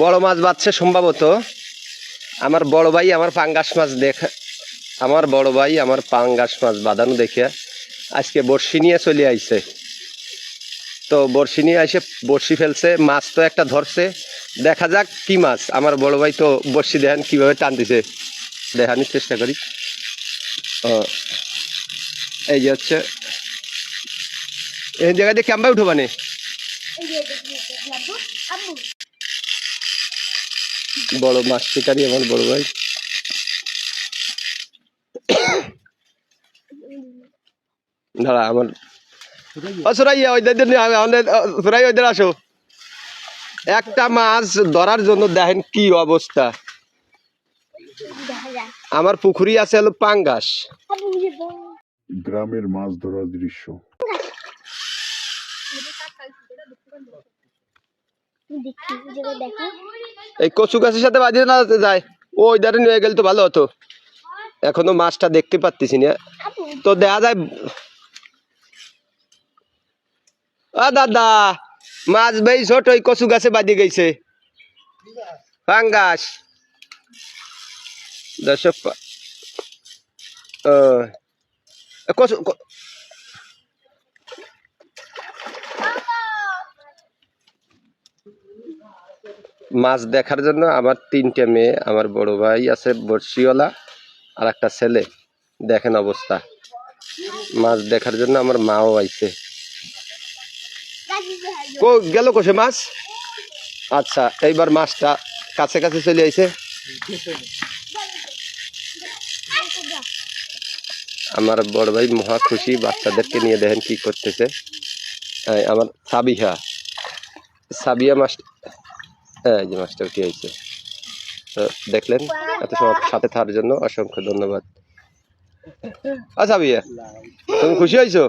বড় মাছ বাচ্ছে সম্ভবত। আমার বড় ভাই আমার পাঙ্গাস মাছ আমার বড় ভাই আমার পাঙ্গাস মাছ বাঁধানো দেখে আজকে বড়শি নিয়ে চলে আইছে। তো বড়শি নিয়ে এসে বড়শি ফেলছে, মাছ তো একটা ধরছে, দেখা যাক কি মাছ। আমার বড় ভাই তো বড়শি দেখেন কিভাবে টান দিছে, দেখানোর চেষ্টা করি। এই যে হচ্ছে এই জায়গায় দিয়ে ক্যাম্পায় উঠো মানে বড় মাছ শিকারি আমার বড় ভাই। দাঁড়া আমার সুরাইয়া ওইদের আসো। একটা মাছ ধরার জন্য দেখেন কি অবস্থা। আমার পুকুরি আছে হলো পাঙ্গাস। গ্রামের মাছ ধরার দৃশ্য। এই কচু গাছের সাথে বাজিয়ে না যায়, ওই ধারে নিয়ে গেলে তো ভালো হতো। এখনো মাছটা দেখতে পাচ্ছি না, তো দেখা যায়। দাদা মাছ বেই ছোট ওই কচু গাছে বাঁধিয়ে গেছে পাঙ্গাস। দর্শক কচু মাছ দেখার জন্য আমার 3টে মেয়ে, আমার বড় ভাই আছে বড়শিওয়ালা, আর একটা ছেলে। দেখেন অবস্থা, মাছ দেখার জন্য আমার মাও আইছে। গেল কোষে মাছ। আচ্ছা এইবার মাছটা কাছে কাছে চলে আইছে। আমার বড় ভাই মহা খুশি, বাচ্চাদেরকে নিয়ে দেখেন কি করতেছে। আমার সাবিয়া মাছ, এই যে মাছটা উঠে আইছে। তো দেখলেন, এত সময় সাথে থাকার জন্য অসংখ্য ধন্যবাদ। আচ্ছা সাবিয়া, তুমি খুশি হয়েছো?